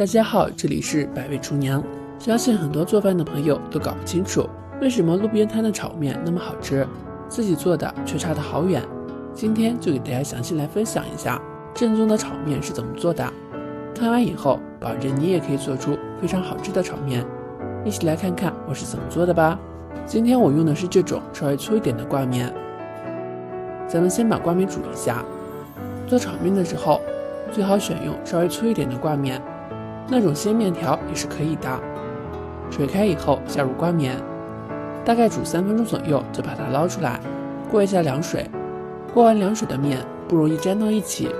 大家好，这里是百味厨娘。相信很多做饭的朋友都搞不清楚，为什么路边摊的炒面那么好吃，自己做的却差得好远。今天就给大家详细来分享一下正宗的炒面是怎么做的。看完以后，保证你也可以做出非常好吃的炒面。一起来看看我是怎么做的吧。今天我用的是这种稍微粗一点的挂面。咱们先把挂面煮一下。做炒面的时候，最好选用稍微粗一点的挂面，那种鲜面条也是可以的。水开以后下入挂面，大概煮3分钟左右就把它捞出来，过一下凉水。过完凉水的面不容易粘到一起，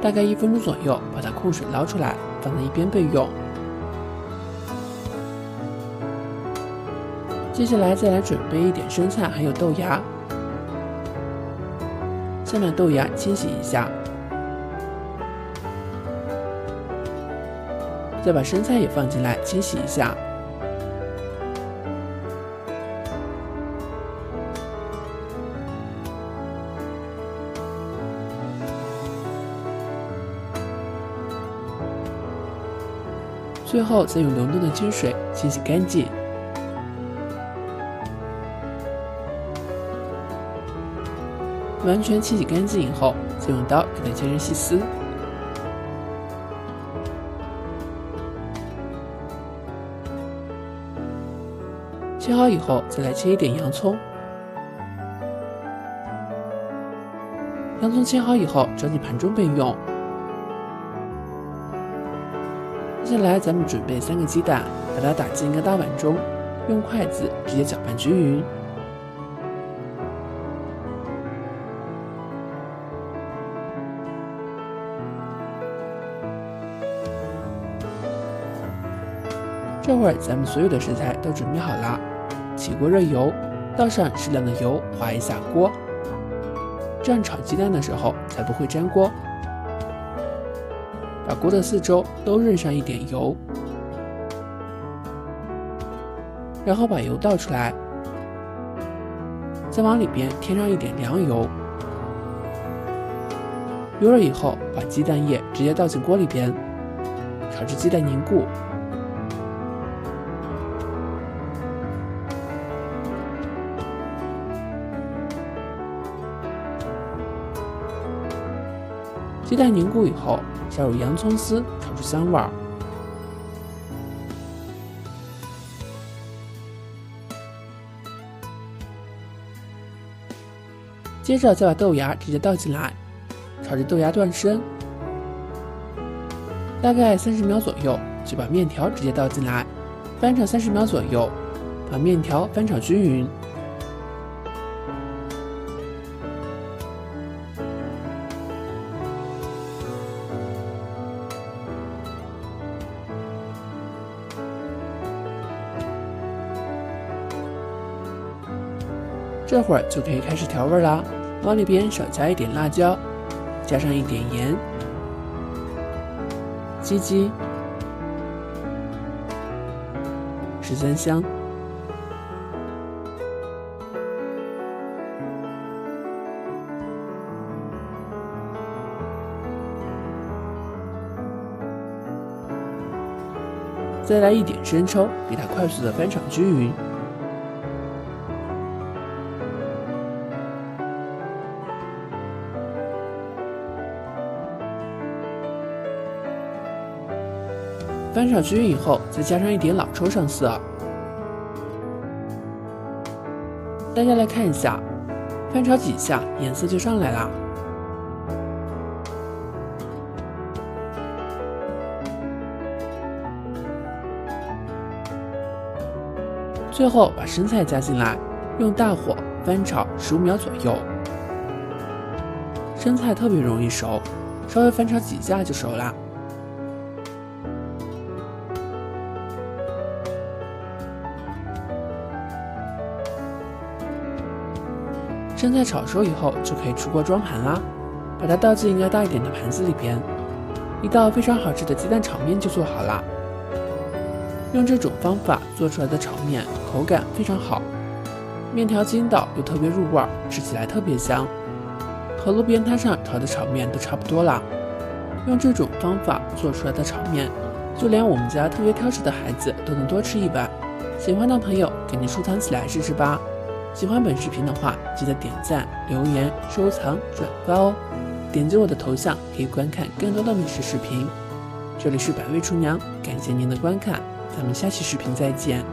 大概1分钟左右把它控水捞出来，放在一边备用。接下来再来准备一点生菜还有豆芽，先把豆芽清洗一下，再把生菜也放进来清洗一下。最后再用流动的清水清洗干净。完全清洗干净以后，再用刀给它切成细丝。切好以后，再来切一点洋葱。洋葱切好以后，装进盘中备用。接下来咱们准备3个鸡蛋，把它打进一个大碗中，用筷子直接搅拌均匀。这会儿咱们所有的食材都准备好了，起锅热油，倒上适量的油，划一下锅，这样炒鸡蛋的时候才不会粘锅。把锅的四周都润上一点油，然后把油倒出来，再往里边添上一点凉油。油热以后，把鸡蛋液直接倒进锅里边，炒至鸡蛋凝固。鸡蛋凝固以后，下入洋葱丝，炒出香味儿。接着再把豆芽直接倒进来，炒至豆芽断生。大概30秒左右，就把面条直接倒进来，翻炒30秒左右，把面条翻炒均匀。这会儿就可以开始调味啦，往里边少加一点辣椒，加上一点盐、鸡精、13香，再来一点生抽，给它快速的翻炒均匀。翻炒均匀以后，再加上一点老抽上色。大家来看一下，翻炒几下，颜色就上来了。最后把生菜加进来，用大火翻炒15秒左右。生菜特别容易熟，稍微翻炒几下就熟了。生菜炒熟以后就可以出锅装盘啦，把它倒进一个大一点的盘子里边，一道非常好吃的鸡蛋炒面就做好了。用这种方法做出来的炒面口感非常好，面条筋道又特别入味，吃起来特别香，和路边摊上炒的炒面都差不多啦。用这种方法做出来的炒面，就连我们家特别挑食的孩子都能多吃一碗。喜欢的朋友赶紧收藏起来试试吧。喜欢本视频的话，记得点赞、留言、收藏、转发哦。点击我的头像可以观看更多的美食视频。这里是百味厨娘，感谢您的观看，咱们下期视频再见。